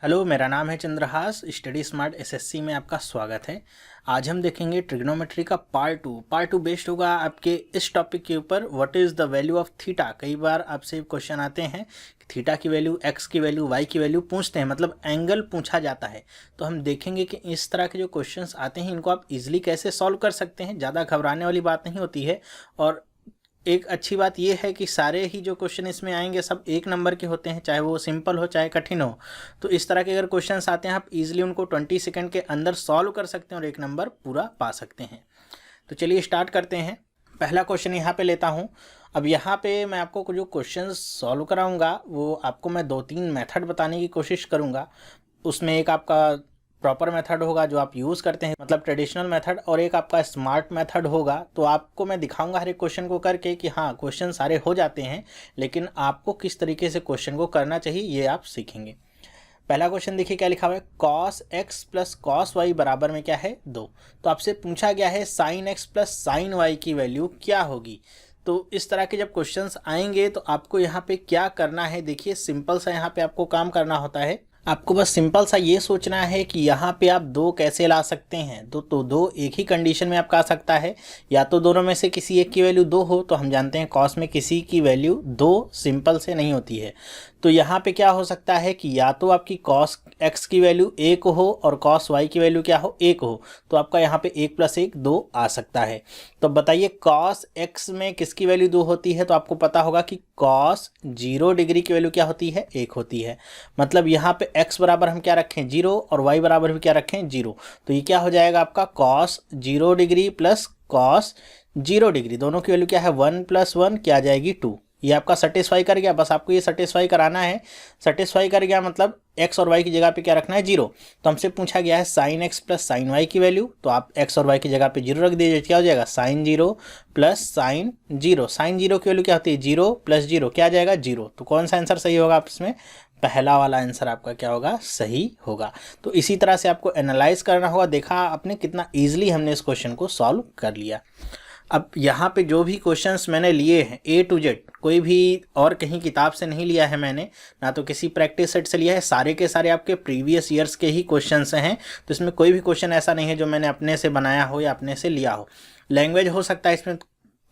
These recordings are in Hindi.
हेलो, मेरा नाम है चंद्रहास। स्टडी स्मार्ट एसएससी में आपका स्वागत है। आज हम देखेंगे ट्रिग्नोमेट्री का पार्ट टू बेस्ड होगा आपके इस टॉपिक के ऊपर, what is the value of theta. कई बार आपसे क्वेश्चन आते हैं कि थीटा की वैल्यू, एक्स की वैल्यू, वाई की वैल्यू पूछते हैं, मतलब एंगल पूछा जाता है। तो हम देखेंगे कि इस तरह के जो क्वेश्चंस आते हैं इनको आप इजीली कैसे सॉल्व कर सकते हैं। ज़्यादा घबराने वाली बात नहीं होती है। और एक अच्छी बात यह है कि सारे ही जो क्वेश्चन इसमें आएंगे सब एक नंबर के होते हैं, चाहे वो सिंपल हो चाहे कठिन हो। तो इस तरह के अगर क्वेश्चंस आते हैं आप इजीली उनको 20 सेकंड के अंदर सॉल्व कर सकते हैं और एक नंबर पूरा पा सकते हैं। तो चलिए स्टार्ट करते हैं। पहला क्वेश्चन यहाँ पे लेता हूँ। अब यहाँ पे मैं आपको जो क्वेश्चन सॉल्व कराऊंगा वो आपको मैं 2-3 मेथड बताने की कोशिश करूँगा। उसमें एक आपका प्रॉपर मेथड होगा जो आप यूज़ करते हैं, मतलब ट्रेडिशनल मेथड, और एक आपका स्मार्ट मेथड होगा। तो आपको मैं दिखाऊंगा हर एक क्वेश्चन को करके कि हाँ क्वेश्चन सारे हो जाते हैं, लेकिन आपको किस तरीके से क्वेश्चन को करना चाहिए ये आप सीखेंगे। पहला क्वेश्चन देखिए क्या लिखा हुआ है, cos x plus cos y बराबर में क्या है 2। तो आपसे पूछा गया है sin x plus sine y की वैल्यू क्या होगी। तो इस तरह के जब क्वेश्चंस आएंगे तो आपको यहाँ पे क्या करना है, देखिए सिंपल सा यहाँ पे आपको काम करना होता है। आपको बस सिंपल सा ये सोचना है कि यहाँ पे आप दो कैसे ला सकते हैं। तो दो एक ही कंडीशन में आपका आ सकता है, या तो दोनों में से किसी एक की वैल्यू 2 हो। तो हम जानते हैं कॉस में किसी की वैल्यू 2 सिंपल से नहीं होती है। तो यहाँ पे क्या हो सकता है कि या तो आपकी कॉस एक्स की वैल्यू 1 हो और कॉस वाई की वैल्यू क्या हो 1 हो। तो आपका यहाँ पे 1 + 1 2 आ सकता है। तो बताइए कॉस एक्स में किसकी वैल्यू 2 होती है। तो आपको पता होगा कि कॉस 0 डिग्री की वैल्यू क्या होती है 1 होती है। मतलब यहाँ पे x बराबर हम क्या रखें 0 और y बराबर भी क्या रखें 0। तो ये क्या हो जाएगा आपका cos 0 degree plus cos 0 degree, दोनों की वैल्यू क्या है 1 + 1 क्या आ जाएगी 2। ये आपका सेटिस्फाई कर गया, बस आपको ये सेटिस्फाई कराना है। सेटिस्फाई कर गया मतलब x और y की जगह पे क्या रखना है 0। तो हमसे पूछा गया है sin x plus sine y की वैल्यू, तो आप x और y की जगह पे 0 रख दीजिए। क्या हो जाएगा sin 0 प्लस साइन 0। साइन 0 की वैल्यू क्या होती है 0 + 0 क्या आ जाएगा 0। तो कौन सा आंसर सही होगा आप इसमें, पहला वाला आंसर आपका क्या होगा सही होगा। तो इसी तरह से आपको एनालाइज करना होगा। देखा आपने कितना ईजिली हमने इस क्वेश्चन को सॉल्व कर लिया। अब यहाँ पे जो भी क्वेश्चंस मैंने लिए हैं A to Z, कोई भी और कहीं किताब से नहीं लिया है मैंने, ना तो किसी प्रैक्टिस सेट से लिया है, सारे के सारे आपके प्रीवियस ईयर्स के ही क्वेश्चंस हैं। तो इसमें कोई भी क्वेश्चन ऐसा नहीं है जो मैंने अपने से बनाया हो या अपने से लिया हो। लैंग्वेज हो सकता है इसमें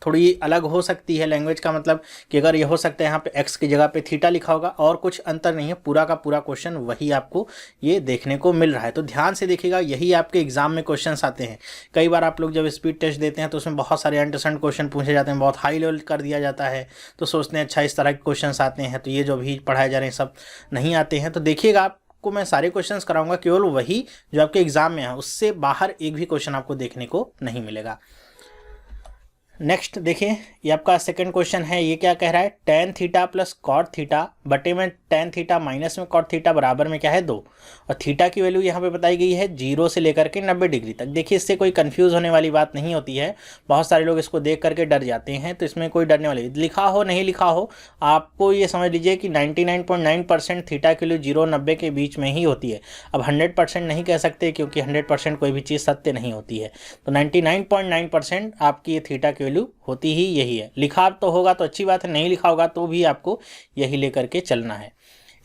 थोड़ी अलग हो सकती है। लैंग्वेज का मतलब कि अगर ये हो सकता है यहाँ पे x की जगह पे थीटा लिखा होगा, और कुछ अंतर नहीं है, पूरा का पूरा क्वेश्चन वही आपको ये देखने को मिल रहा है। तो ध्यान से देखिएगा, यही आपके एग्जाम में क्वेश्चंस आते हैं। कई बार आप लोग जब स्पीड टेस्ट देते हैं तो उसमें बहुत सारे अनडिसेंट क्वेश्चन पूछे जाते हैं, बहुत हाई लेवल कर दिया जाता है। तो सोचते हैं अच्छा इस तरह के क्वेश्चन आते हैं, तो ये जो भी पढ़ाए जा रहे हैं सब नहीं आते हैं। तो देखिएगा आपको मैं सारे क्वेश्चंस कराऊंगा, केवल वही जो आपके एग्जाम में है, उससे बाहर एक भी क्वेश्चन आपको देखने को नहीं मिलेगा। नेक्स्ट देखिए, ये आपका सेकंड क्वेश्चन है। ये क्या कह रहा है, tan theta plus cot theta बटे में tan थीटा माइनस में कॉट थीटा बराबर में क्या है 2। और थीटा की वैल्यू यहाँ पे बताई गई है 0 से लेकर के 90 डिग्री तक। देखिए इससे कोई कंफ्यूज होने वाली बात नहीं होती है। बहुत सारे लोग इसको देख करके डर जाते हैं, तो इसमें कोई डरने वाली, लिखा हो नहीं लिखा हो, आपको ये समझ लीजिए कि 99.9% थीटा की वैल्यू 0-90 के बीच में ही होती है। अब 100% नहीं कह सकते, क्योंकि 100% कोई भी चीज़ सत्य नहीं होती है। तो 99.9% आपकी ये थीटा की वैल्यू होती ही यही है। लिखा तो होगा तो अच्छी बात है, नहीं लिखा होगा तो भी आपको यही लेकर के चलना है।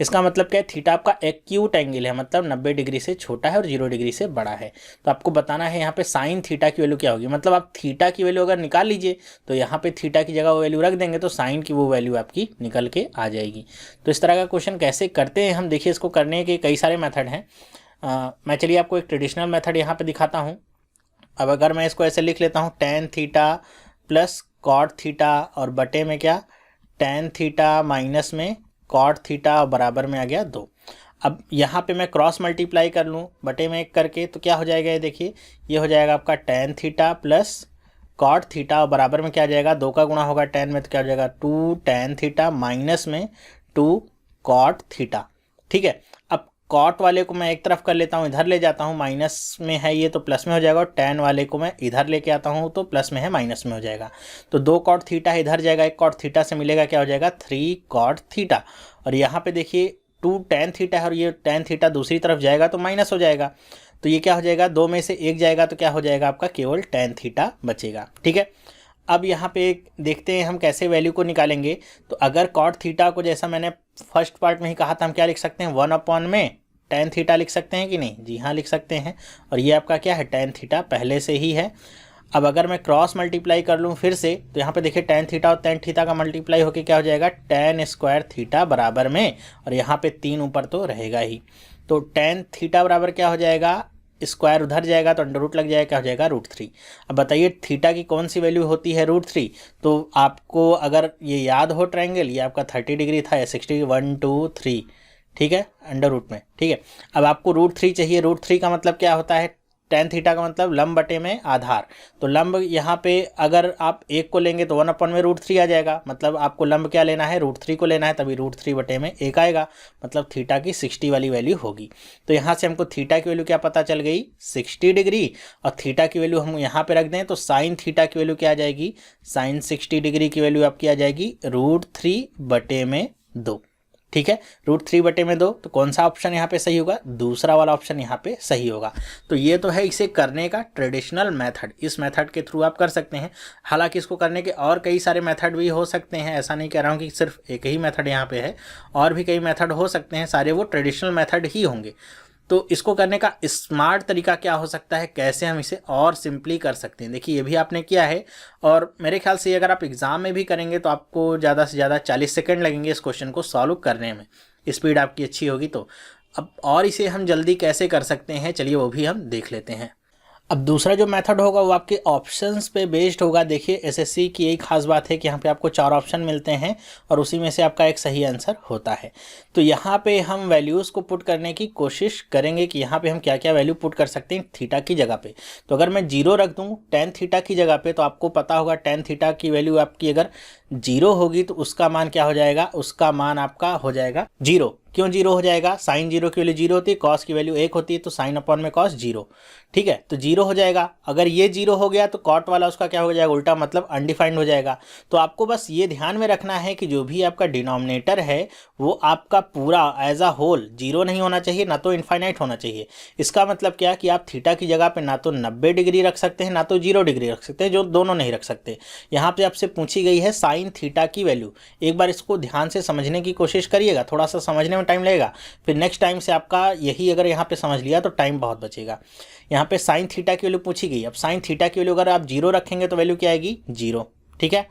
इसका मतलब क्या है, थीटा आपका एक्यूट एंगल है, मतलब 90 डिग्री से छोटा है और 0 डिग्री से बड़ा है। तो आपको बताना है यहाँ पे साइन थीटा की वैल्यू क्या होगी। मतलब आप थीटा की वैल्यू अगर निकाल लीजिए तो यहाँ पे थीटा की जगह वो वैल्यू रख देंगे तो साइन की वो वैल्यू आपकी निकल के आ जाएगी। तो इस तरह का क्वेश्चन कैसे करते हैं हम, देखिए इसको करने के कई सारे मेथड हैं। मैं चलिए आपको एक ट्रेडिशनल मेथड यहाँ पर दिखाता हूँ। अब अगर मैं इसको ऐसे लिख लेता हूँ, tan theta plus cot theta और बटे में क्या tan थीटा माइनस में कॉट थीटा बराबर में आ गया 2। अब यहाँ पे मैं क्रॉस मल्टीप्लाई कर लूँ बटे में 1 करके, तो क्या हो जाएगा, ये देखिए ये हो जाएगा आपका tan theta plus cot theta बराबर में क्या आ जाएगा, 2 का गुणा होगा tan में तो क्या हो जाएगा 2 tan थीटा माइनस में 2 कॉट थीटा। ठीक है, अब कॉट वाले को मैं एक तरफ कर लेता हूँ, इधर ले जाता हूँ, माइनस में है ये तो प्लस में हो जाएगा, और tan वाले को मैं इधर लेके आता हूँ तो प्लस में है माइनस में हो जाएगा। तो 2 कॉट थीटा इधर जाएगा, 1 कॉट थीटा से मिलेगा क्या हो जाएगा 3 कॉट थीटा। और यहाँ पे देखिए 2 tan थीटा है और ये tan थीटा दूसरी तरफ जाएगा तो माइनस हो जाएगा। तो ये क्या हो जाएगा, 2 में से 1 जाएगा तो क्या हो जाएगा आपका केवल tan थीटा बचेगा। ठीक है, अब यहाँ पे देखते हैं हम कैसे वैल्यू को निकालेंगे। तो अगर कॉट थीटा को, जैसा मैंने फर्स्ट पार्ट में ही कहा था, हम क्या लिख सकते हैं 1 अपॉन में टेन थीटा लिख सकते हैं कि नहीं? जी हाँ लिख सकते हैं। और ये आपका क्या है? टेन थीटा पहले से ही है। अब अगर मैं क्रॉस मल्टीप्लाई कर लूँ फिर से, तो यहाँ पे देखिए टेन थीटा और टेन थीटा का मल्टीप्लाई होके क्या हो जाएगा? टेन स्क्वायर थीटा बराबर में, और यहाँ पे 3 ऊपर तो रहेगा ही, तो टेन थीटा बराबर क्या हो जाएगा? स्क्वायर उधर जाएगा तो अंडर रूट लग जाएगा, क्या हो जाएगा? √3। अब बताइए थीटा की कौन सी वैल्यू होती है? √3। तो आपको अगर ये याद हो ट्रायंगल, ये आपका 30 डिग्री था, 60 1 2 3, ठीक है, अंडर रूट में, ठीक है। अब आपको √3 चाहिए। √3 का मतलब क्या होता है? टेन थीटा का मतलब लंब बटे में आधार। तो लंब यहाँ पे अगर आप 1 को लेंगे तो 1/√3 आ जाएगा, मतलब आपको लंब क्या लेना है? √3 को लेना है, तभी √3 बटे में 1 आएगा, मतलब थीटा की 60 वाली वैल्यू होगी। तो यहाँ से हमको थीटा की वैल्यू क्या पता चल गई? 60 डिग्री। और थीटा की वैल्यू हम यहाँ पे रख दें तो साइन थीटा की वैल्यू क्या आ जाएगी? साइन 60 डिग्री की वैल्यू आपकी आ जाएगी √3 बटे में 2, ठीक है। √3 बटे में 2, तो कौन सा ऑप्शन यहाँ पे सही होगा? दूसरा वाला ऑप्शन यहाँ पे सही होगा। तो ये तो है इसे करने का ट्रेडिशनल मेथड, इस मेथड के थ्रू आप कर सकते हैं। हालांकि इसको करने के और कई सारे मेथड भी हो सकते हैं, ऐसा नहीं कह रहा हूँ कि सिर्फ एक ही मेथड यहाँ पे है, और भी कई मेथड हो सकते हैं, सारे वो ट्रेडिशनल मेथड ही होंगे। तो इसको करने का स्मार्ट तरीका क्या हो सकता है? कैसे हम इसे और सिंपली कर सकते हैं? देखिए ये भी आपने किया है, और मेरे ख्याल से अगर आप एग्ज़ाम में भी करेंगे तो आपको ज़्यादा से ज़्यादा 40 सेकंड लगेंगे इस क्वेश्चन को सॉल्व करने में, स्पीड आपकी अच्छी होगी तो। अब और इसे हम जल्दी कैसे कर सकते हैं, चलिए वो भी हम देख लेते हैं। अब दूसरा जो मेथड होगा वो आपके ऑप्शंस पे बेस्ड होगा। देखिए एसएससी की यही खास बात है कि यहाँ पे आपको 4 ऑप्शन मिलते हैं और उसी में से आपका एक सही आंसर होता है। तो यहाँ पे हम वैल्यूज़ को पुट करने की कोशिश करेंगे कि यहाँ पे हम क्या क्या वैल्यू पुट कर सकते हैं थीटा की जगह पे। तो अगर मैं 0 रख दूँ टेन थीटा की जगह पे, तो आपको पता होगा टेन थीटा की वैल्यू आपकी अगर 0 होगी तो उसका मान क्या हो जाएगा? उसका मान आपका हो जाएगा 0। क्यों 0 हो जाएगा? साइन 0 की वैल्यू 0 होती है, कॉस की वैल्यू 1 होती है, तो साइन अपॉन में कॉस 0, ठीक है, तो 0 हो जाएगा। अगर ये 0 हो गया तो कॉट वाला उसका क्या हो जाएगा? उल्टा, मतलब अनडिफाइंड हो जाएगा। तो आपको बस ये ध्यान में रखना है कि जो भी आपका डिनोमिनेटर है वो आपका पूरा एज अ होल 0 नहीं होना चाहिए, ना तो इनफाइनाइट होना चाहिए। इसका मतलब क्या कि आप थीटा की जगह पे ना तो 90 डिग्री रख सकते हैं, ना तो 0 डिग्री रख सकते हैं, जो दोनों नहीं रख सकते। यहाँ पे आपसे पूछी गई है साइन थीटा की वैल्यू। एक बार इसको ध्यान से समझने की कोशिश करिएगा, थोड़ा सा समझने में टाइम लगेगा, फिर नेक्स्ट टाइम से आपका यही अगर यहाँ पे समझ लिया तो टाइम बहुत बचेगा। यहाँ पे साइन थीटा की वैल्यू पूछी गई। अब साइन थीटा की वैल्यू अगर आप 0 रखेंगे तो वैल्यू क्या आएगी? 0, ठीक है।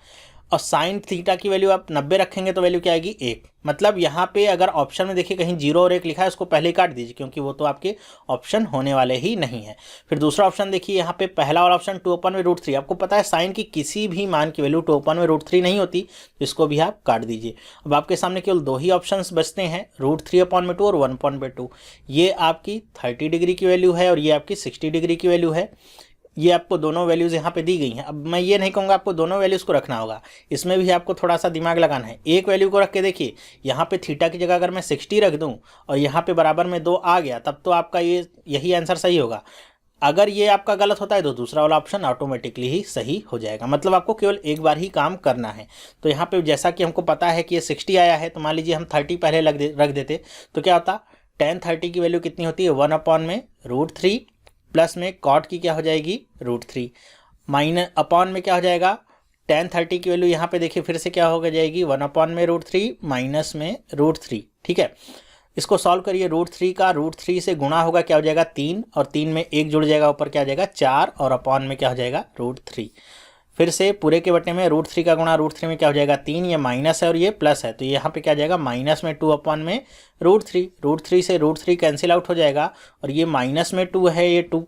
और साइन थीटा की वैल्यू आप 90 रखेंगे तो वैल्यू क्या आएगी? 1। मतलब यहाँ पे अगर ऑप्शन में देखिए कहीं 0 और 1 लिखा है, उसको पहले काट दीजिए क्योंकि वो तो आपके ऑप्शन होने वाले ही नहीं है। फिर दूसरा ऑप्शन देखिए, यहाँ पे पहला वाला ऑप्शन 2/√3। आपको पता है साइन की किसी भी मान की वैल्यू 2/√3 नहीं होती, तो इसको भी आप काट दीजिए। अब आपके सामने केवल 2 ही ऑप्शन बचते हैं, √3/2 और 1/2। ये आपकी 30 डिग्री की वैल्यू है और ये आपकी 60 डिग्री की वैल्यू है। ये आपको दोनों वैल्यूज़ यहाँ पे दी गई हैं। अब मैं ये नहीं कहूँगा आपको दोनों वैल्यूज़ को रखना होगा, इसमें भी आपको थोड़ा सा दिमाग लगाना है। एक वैल्यू को रख के देखिए, यहाँ पे थीटा की जगह अगर मैं 60 रख दूँ और यहाँ पे बराबर में 2 आ गया, तब तो आपका यही आंसर सही होगा। अगर ये आपका गलत होता है तो दूसरा वाला ऑप्शन ऑटोमेटिकली ही सही हो जाएगा। मतलब आपको केवल एक बार ही काम करना है। तो यहाँ पे जैसा कि हमको पता है कि ये 60 आया है, तो मान लीजिए हम 30 पहले रख देते तो क्या होता? टेन 30 की वैल्यू कितनी होती है? 1/√3 प्लस में कॉट की क्या हो जाएगी? √3 माइनस अपॉन में क्या हो जाएगा? टेन 30 की वैल्यू यहाँ पे देखिए फिर से क्या हो जाएगी? 1/√3 माइनस में √3, ठीक है। इसको सॉल्व करिए, √3 का √3 से गुणा होगा, क्या हो जाएगा? 3, और 3 में 1 जुड़ जाएगा, ऊपर क्या आ जाएगा? 4, और अपॉन में क्या हो जाएगा? √3। फिर से पूरे के बटे में √3 का गुणा √3 में क्या हो जाएगा? 3, ये माइनस है और ये प्लस है, तो यहाँ पे क्या आ जाएगा? माइनस में 2/में √3। √3 से √3 कैंसिल आउट हो जाएगा, और ये माइनस में 2 है, ये 2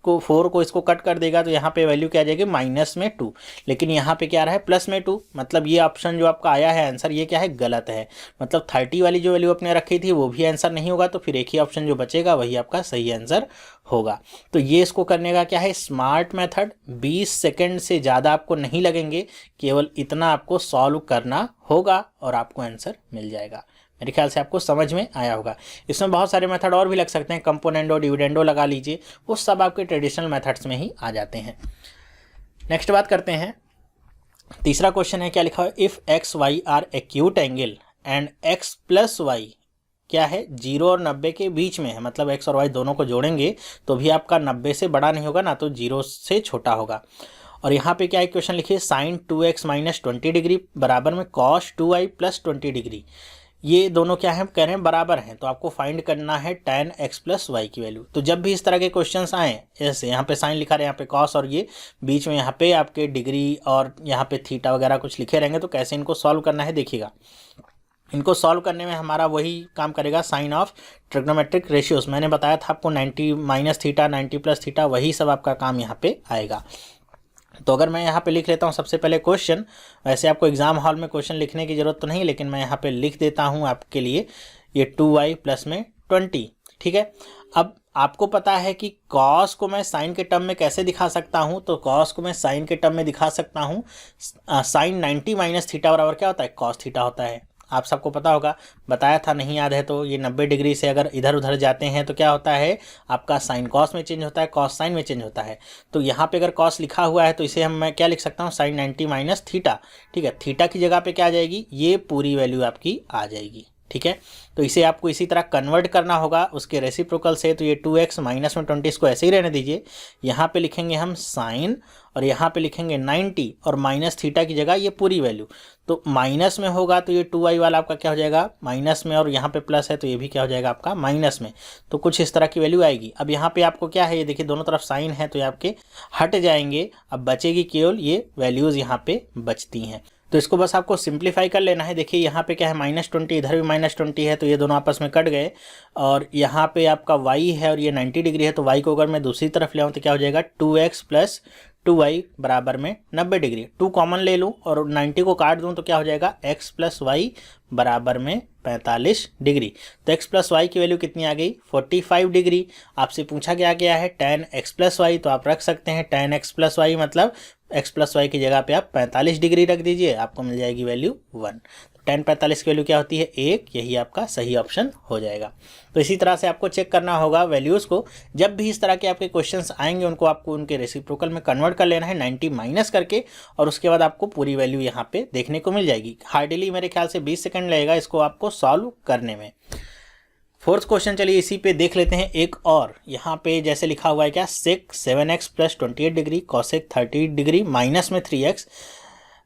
को 4 को इसको कट कर देगा, तो यहाँ पे वैल्यू क्या आ जाएगी? -2। लेकिन यहाँ पे क्या आ रहा है? +2। मतलब ये ऑप्शन जो आपका आया है आंसर, ये क्या है? गलत है। मतलब 30 वाली जो वैल्यू आपने रखी थी वो भी आंसर नहीं होगा, तो फिर एक ही ऑप्शन जो बचेगा वही आपका सही आंसर होगा। तो ये इसको करने का क्या है? Smart method. 20 सेकेंड से ज़्यादा आपको नहीं लगेंगे, केवल इतना आपको सॉल्व करना होगा और आपको आंसर मिल जाएगा। मेरे ख्याल से आपको समझ में आया होगा। इसमें बहुत सारे मेथड और भी लग सकते हैं, कंपोनेंडो, डिविडेंडो लगा लीजिए, वो सब आपके ट्रेडिशनल मेथड्स में ही आ जाते हैं। नेक्स्ट बात करते हैं, तीसरा क्वेश्चन है, क्या लिखा है? If x y are acute angle and x plus y क्या है? 0 और 90 के बीच में है। मतलब एक्स और वाई दोनों को जोड़ेंगे तो भी आपका 90 से बड़ा नहीं होगा, ना तो 0 से छोटा होगा। और यहाँ पे क्या है? क्वेश्चन लिखिए, साइन 2x - 20 डिग्री बराबर में कॉस 2y + 20 डिग्री। ये दोनों क्या है, कह रहे हैं बराबर हैं, तो आपको फाइंड करना है tan x प्लस वाई की वैल्यू। तो जब भी इस तरह के क्वेश्चंस आए, जैसे यहाँ पे साइन लिखा रहे, यहाँ पे कॉस और ये बीच में यहाँ पे आपके डिग्री और यहाँ पे थीटा वगैरह कुछ लिखे रहेंगे, तो कैसे इनको सॉल्व करना है देखिएगा। इनको सॉल्व करने में हमारा वही काम करेगा साइन ऑफ ट्रिग्नोमेट्रिक रेशियोज। मैंने बताया था आपको 90 माइनस थीटा, 90 प्लस थीटा, वही सब आपका काम यहाँ पे आएगा। तो अगर मैं यहाँ पे लिख लेता हूँ सबसे पहले क्वेश्चन, वैसे आपको एग्जाम हॉल में क्वेश्चन लिखने की ज़रूरत तो नहीं, लेकिन मैं यहाँ पे लिख देता हूँ आपके लिए, ये 2y प्लस में 20, ठीक है। अब आपको पता है कि कॉस को मैं साइन के टर्म में कैसे दिखा सकता हूँ, तो कॉस को मैं साइन के टर्म में दिखा सकता हूँ, साइन 90 माइनस थीटा बराबर क्या होता है, कॉस थीटा होता है। आप सबको पता होगा, बताया था, नहीं याद है तो ये 90 डिग्री से अगर इधर उधर जाते हैं तो क्या होता है, आपका साइन कॉस में चेंज होता है, कॉस साइन में चेंज होता है। तो यहाँ पे अगर कॉस लिखा हुआ है तो इसे मैं क्या लिख सकता हूँ, साइन 90 माइनस थीटा, ठीक है। थीटा की जगह पे क्या आ जाएगी, ये पूरी वैल्यू आपकी आ जाएगी, ठीक है। तो इसे आपको इसी तरह कन्वर्ट करना होगा उसके रेसिप्रोकल से। तो ये 2x माइनस में 20 इसको ऐसे ही रहने दीजिए, यहाँ पे लिखेंगे हम साइन और यहाँ पे लिखेंगे 90 और माइनस थीटा की जगह ये पूरी वैल्यू। तो माइनस में होगा तो ये 2y वाला आपका क्या हो जाएगा, माइनस में, और यहाँ पे प्लस है तो ये भी क्या हो जाएगा आपका माइनस में। तो कुछ इस तरह की वैल्यू आएगी। अब यहाँ पे आपको क्या है, ये देखिए दोनों तरफ साइन है तो ये आपके हट जाएंगे, अब बचेगी केवल ये वैल्यूज़ यहाँ पे बचती हैं। तो इसको बस आपको सिंप्लीफाई कर लेना है। देखिए यहाँ पे क्या है, -20, इधर भी -20 है तो ये दोनों आपस में कट गए, और यहाँ पे आपका y है और ये 90 डिग्री है, तो y को अगर मैं दूसरी तरफ ले आऊँ तो क्या हो जाएगा, 2x प्लस 2y बराबर में 90 डिग्री। 2 कॉमन ले लूँ और 90 को काट दूँ तो क्या हो जाएगा, x प्लस वाई बराबर में 45 डिग्री। तो x प्लस वाई की वैल्यू कितनी आ गई, 45 डिग्री। आपसे पूछा गया है tan x प्लस वाई, तो आप रख सकते हैं tan x प्लस वाई, मतलब x प्लस वाई की जगह पे आप 45 डिग्री रख दीजिए, आपको मिल जाएगी वैल्यू 1। tan 45 की वैल्यू क्या होती है, 1, यही आपका सही ऑप्शन हो जाएगा। तो इसी तरह से आपको चेक करना होगा वैल्यूज़ को। जब भी इस तरह के आपके क्वेश्चंस आएंगे उनको आपको उनके रेसिप्रोकल में कन्वर्ट कर लेना है 90 माइनस करके, और उसके बाद आपको पूरी वैल्यू यहाँ पे देखने को मिल जाएगी। हार्डली मेरे ख्याल से 20 सेकंड लगेगा इसको आपको सॉल्व करने में। फोर्थ क्वेश्चन चलिए इसी पे देख लेते हैं एक और। यहाँ पे जैसे लिखा हुआ है क्या, sec 7x plus 28 degree cosec 30 degree minus में 3x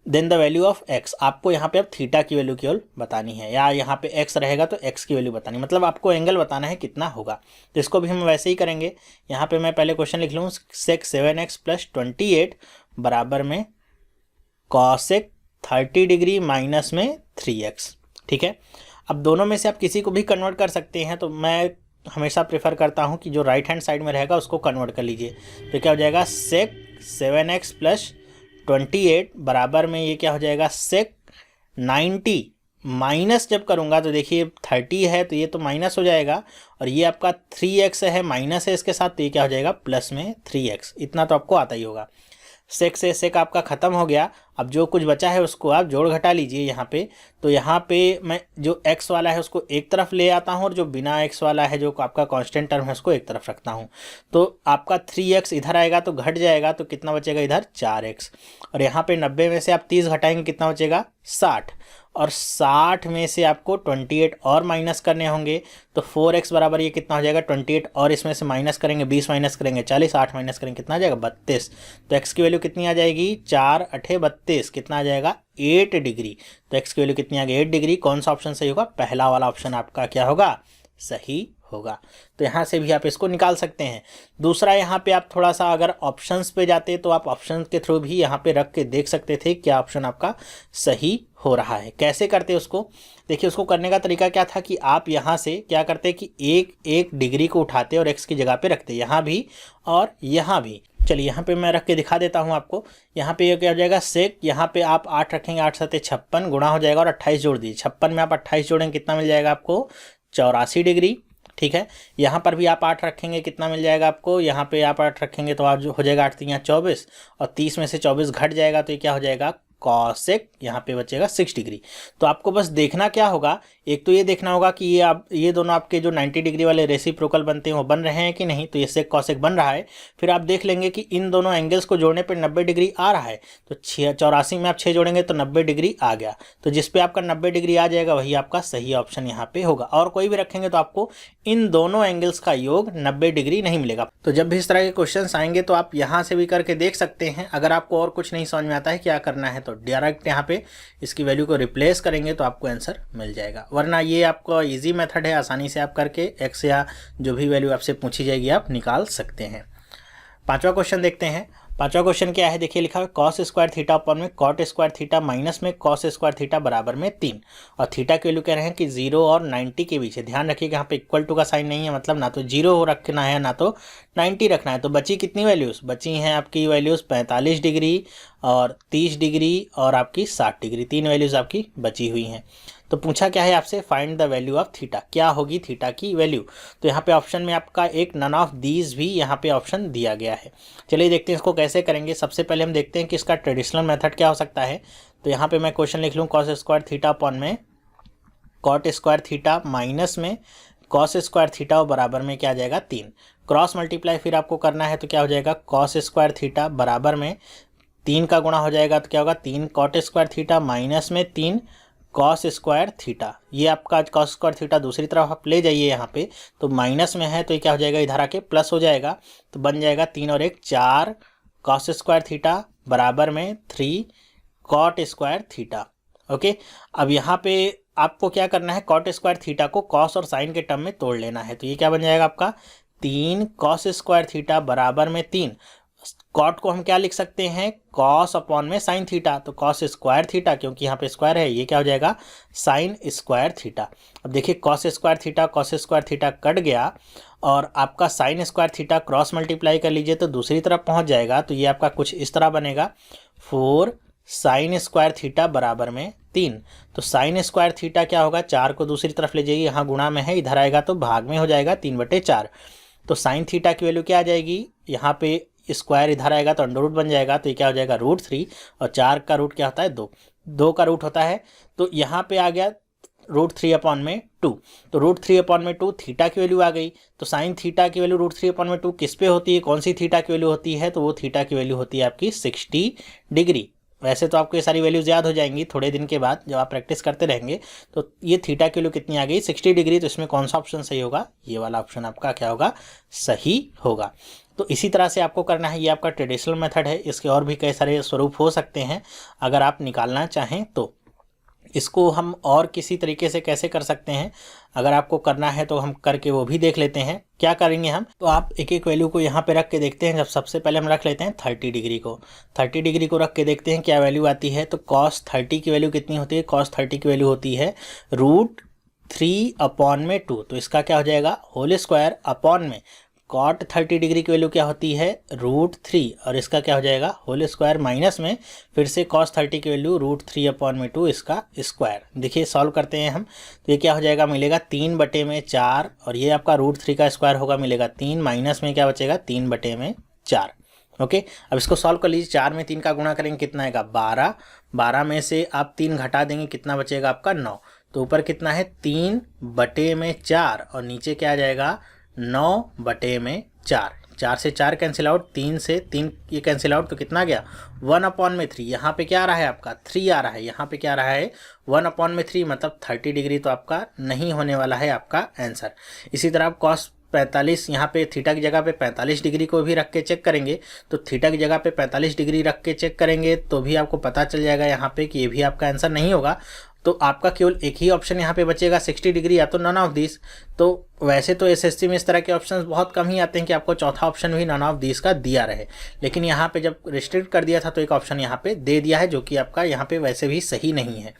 then the value of x। आपको यहाँ पे अब थीटा की वैल्यू केवल बतानी है, या यहाँ पे x रहेगा तो x की वैल्यू बतानी, मतलब आपको एंगल बताना है कितना होगा। तो इसको भी हम वैसे ही करेंगे। यहाँ पे मैं पहले क्वेश्चन लिख लूँ, सेक 7x प्लस 28 बराबर में कॉसेक 30 डिग्री माइनस में 3x, ठीक है। अब दोनों में से आप किसी को भी कन्वर्ट कर सकते हैं, तो मैं हमेशा प्रेफर करता हूं कि जो राइट हैंड साइड में रहेगा उसको कन्वर्ट कर लीजिए। तो क्या हो जाएगा, सेक 7x प्लस 28 बराबर में ये क्या हो जाएगा, सेक 90 माइनस जब करूंगा तो देखिए 30 है तो ये तो माइनस हो जाएगा, और ये आपका 3x है, माइनस है इसके साथ, तो ये क्या हो जाएगा प्लस में 3x। इतना तो आपको आता ही होगा। सेक से सेक आपका ख़त्म हो गया। अब जो कुछ बचा है उसको आप जोड़ घटा लीजिए यहाँ पे। तो यहाँ पे मैं जो x वाला है उसको एक तरफ ले आता हूँ, और जो बिना x वाला है जो आपका कांस्टेंट टर्म है उसको एक तरफ रखता हूँ। तो आपका 3x इधर आएगा तो घट जाएगा, तो कितना बचेगा इधर 4x, और यहाँ पे 90 में से आप 30 घटाएंगे कितना बचेगा 60, और 60 में से आपको 28 और माइनस करने होंगे। तो 4x बराबर ये कितना हो जाएगा 28, और इसमें से माइनस करेंगे 20 माइनस करेंगे 40, 8 माइनस करेंगे कितना आ जाएगा 32। तो x की वैल्यू कितनी आ जाएगी 4 8 32, कितना आ जाएगा 8 डिग्री। तो x की वैल्यू कितनी आ गई 8 डिग्री। कौन सा ऑप्शन सही होगा, पहला वाला ऑप्शन आपका क्या होगा, सही होगा। तो यहाँ से भी आप इसको निकाल सकते हैं। दूसरा, यहाँ पे आप थोड़ा सा अगर ऑप्शंस पे जाते तो आप ऑप्शन के थ्रू भी यहाँ पे रख के देख सकते थे क्या ऑप्शन आपका सही हो रहा है। कैसे करते उसको, देखिए उसको करने का तरीका क्या था कि आप यहाँ से क्या करते कि एक डिग्री को उठाते और x की जगह पे रखते, यहाँ भी और यहाँ भी। चलिए यहाँ पे मैं रख के दिखा देता हूँ आपको। यहाँ पे ये क्या हो जाएगा सेक, यहाँ पे आप 8 रखेंगे, 8 7 56 गुणा हो जाएगा, और 28 जोड़ दीजिए। 56 में आप 28 जोड़ेंगे कितना मिल जाएगा आपको 84 डिग्री, ठीक है। यहाँ पर भी आप 8 रखेंगे कितना मिल जाएगा आपको, यहाँ पे आप 8 रखेंगे तो आज हो जाएगा 8 3 24, और 30 में से 24 घट जाएगा तो ये क्या हो जाएगा कॉसेक, यहाँ पे बचेगा 6 डिग्री। तो आपको बस देखना क्या होगा, एक तो ये देखना होगा कि ये दोनों आपके जो 90 डिग्री वाले रेसिप्रोकल बनते हैं वो बन रहे हैं कि नहीं। तो ये सेक कॉसेक बन रहा है। फिर आप देख लेंगे कि इन दोनों एंगल्स को जोड़ने पर 90 डिग्री आ रहा है, तो 84 में आप 6 जोड़ेंगे तो 90 डिग्री आ गया। तो जिस पे आपका 90 डिग्री आ जाएगा वही आपका सही ऑप्शन यहाँ पे होगा। और कोई भी रखेंगे तो आपको इन दोनों एंगल्स का योग 90 डिग्री नहीं मिलेगा। तो जब भी इस तरह के क्वेश्चंस आएंगे तो आप यहाँ से भी करके देख सकते हैं। अगर आपको और कुछ नहीं समझ में आता है क्या करना है तो डायरेक्ट यहाँ पे इसकी वैल्यू को रिप्लेस करेंगे तो आपको आंसर मिल जाएगा। वरना ये आपका इजी मेथड है, आसानी से आप करके एक्स या जो भी वैल्यू आपसे पूछी जाएगी आप निकाल सकते हैं। पांचवा क्वेश्चन देखते हैं। पांचवा क्वेश्चन क्या है, देखिए लिखा है कॉस स्क्वायर थीटा अपॉन में कॉट स्क्वायर थीटा माइनस में कॉस स्क्वायर थीटा बराबर में 3, और थीटा की वैल्यू कह रहे हैं कि 0 और 90 के बीच है। ध्यान रखिएगा यहाँ पे इक्वल टू का साइन नहीं है, मतलब ना तो 0 रखना है ना तो 90 रखना है। तो बची कितनी वैल्यूज़ बची हैं आपकी वैल्यूज़ 45 डिग्री और 30 डिग्री और आपकी 60 डिग्री, 3 वैल्यूज़ आपकी बची हुई हैं। तो पूछा क्या है आपसे, find the value of theta, क्या होगी थीटा की वैल्यू। तो यहाँ पे ऑप्शन में आपका एक नन ऑफ दीज भी यहाँ पे ऑप्शन दिया गया है। चलिए देखते हैं इसको कैसे करेंगे। सबसे पहले हम देखते हैं कि इसका ट्रेडिशनल मेथड क्या हो सकता है। तो यहाँ पे मैं क्वेश्चन लिख लूँ कॉस स्क्वायर थीटा अपॉन में कॉट स्क्वायर थीटा माइनस में कॉस स्क्वायर थीटा और बराबर में क्या आ जाएगा 3, क्रॉस मल्टीप्लाई फिर आपको करना है। तो क्या हो जाएगा कॉस स्क्वायर थीटा बराबर में 3 का गुणा हो जाएगा, तो क्या होगा 3 कॉट स्क्वायर थीटा माइनस में 3 कॉस स्क्वायर थीटा। ये आपका कॉस स्क्वायर थीटा दूसरी तरफ आप ले जाइए यहाँ पे, तो माइनस में है तो ये क्या हो जाएगा इधर आके प्लस हो जाएगा, तो बन जाएगा 3 और 1 4 कॉस स्क्वायर थीटा बराबर में 3 कॉट स्क्वायर थीटा। ओके, अब यहाँ पे आपको क्या करना है, कॉट स्क्वायर थीटा को कॉस और साइन के टर्म में तोड़ लेना है। तो ये क्या बन जाएगा आपका 3 कॉस स्क्वायर थीटा बराबर में 3, कॉट को हम क्या लिख सकते हैं कॉस अपॉन में साइन थीटा, तो कॉस स्क्वायर थीटा क्योंकि यहाँ पे स्क्वायर है, ये क्या हो जाएगा साइन स्क्वायर थीटा। अब देखिए कॉस स्क्वायर थीटा कट गया और आपका sign square theta cross multiply कर लीजिए तो दूसरी तरफ पहुँच जाएगा। तो ये आपका कुछ इस तरह बनेगा 4 साइन स्क्वायर थीटा बराबर में 3। तो साइन स्क्वायर थीटा क्या होगा, 4 को दूसरी तरफ ले जाइए, यहाँ गुणा में है, इधर आएगा तो भाग में हो जाएगा 3/4। तो साइन थीटा की वैल्यू क्या आ जाएगी, यहाँ पे स्क्वायर इधर आएगा तो अंडर रूट बन जाएगा, तो ये क्या हो जाएगा √3, और 4 का रूट क्या होता है 2 का रूट होता है। तो यहाँ पे आ गया √3/2, तो √3/2 थीटा की वैल्यू आ गई। तो साइन थीटा की वैल्यू √3/2 किस पे होती है, कौन सी थीटा की वैल्यू होती है, तो वो थीटा की वैल्यू होती है आपकी 60 डिग्री। वैसे तो आपको ये सारी वैल्यूज़ याद हो जाएंगी थोड़े दिन के बाद जब आप प्रैक्टिस करते रहेंगे। तो ये थीटा की वैल्यू कितनी आ गई 60 डिग्री। तो इसमें कौन सा ऑप्शन सही होगा, ये वाला ऑप्शन आपका क्या होगा सही होगा। तो इसी तरह से आपको करना है, ये आपका ट्रेडिशनल मेथड है। इसके और भी कई सारे स्वरूप हो सकते हैं अगर आप निकालना चाहें तो। इसको हम और किसी तरीके से कैसे कर सकते हैं अगर आपको करना है तो हम करके वो भी देख लेते हैं। क्या करेंगे हम, तो आप एक एक वैल्यू को यहाँ पे रख के देखते हैं। जब सबसे पहले हम रख लेते हैं 30 डिग्री को, 30 डिग्री को रख के देखते हैं क्या वैल्यू आती है। तो cos 30 की वैल्यू कितनी होती है, cos 30 की वैल्यू होती है √3/2। तो इसका क्या हो जाएगा होल स्क्वायर अपॉन में कॉट 30 डिग्री की वैल्यू क्या होती है √3, और इसका क्या हो जाएगा होल स्क्वायर माइनस में फिर से cos 30 की वैल्यू √3/2 इसका स्क्वायर। देखिए सॉल्व करते हैं हम, तो ये क्या हो जाएगा मिलेगा 3/4, और ये आपका √3 का स्क्वायर होगा मिलेगा 3, माइनस में क्या बचेगा 3/4। ओके, अब इसको सॉल्व कर लीजिए। 4 में 3 का गुणा करेंगे कितना आएगा 12, 12 में से आप 3 घटा देंगे कितना बचेगा आपका 9। तो ऊपर कितना है 3/4 और नीचे क्या आ जाएगा 9/4। 4 से 4 कैंसिल आउट, 3 से 3 ये कैंसिल आउट, तो कितना गया 1/3। यहाँ पे क्या आ रहा है आपका 3 आ रहा है, यहाँ पे क्या आ रहा है 1/3, मतलब 30 डिग्री तो आपका नहीं होने वाला है आपका आंसर। इसी तरह आप cos 45 यहाँ पे थीटा की जगह पे 45 डिग्री को भी रख के चेक करेंगे, तो थीटा की जगह पे 45 डिग्री रख के चेक करेंगे तो भी आपको पता चल जाएगा यहाँ पे कि ये भी आपका आंसर नहीं होगा। तो आपका केवल एक ही ऑप्शन यहाँ पे बचेगा 60 डिग्री, या तो नन ऑफ दिस। तो वैसे तो एसएससी में इस तरह के ऑप्शंस बहुत कम ही आते हैं कि आपको चौथा ऑप्शन भी नन ऑफ दिस का दिया रहे, लेकिन यहाँ पे जब रिस्ट्रिक्ट कर दिया था तो एक ऑप्शन यहाँ पे दे दिया है जो कि आपका यहाँ पे वैसे भी सही नहीं है।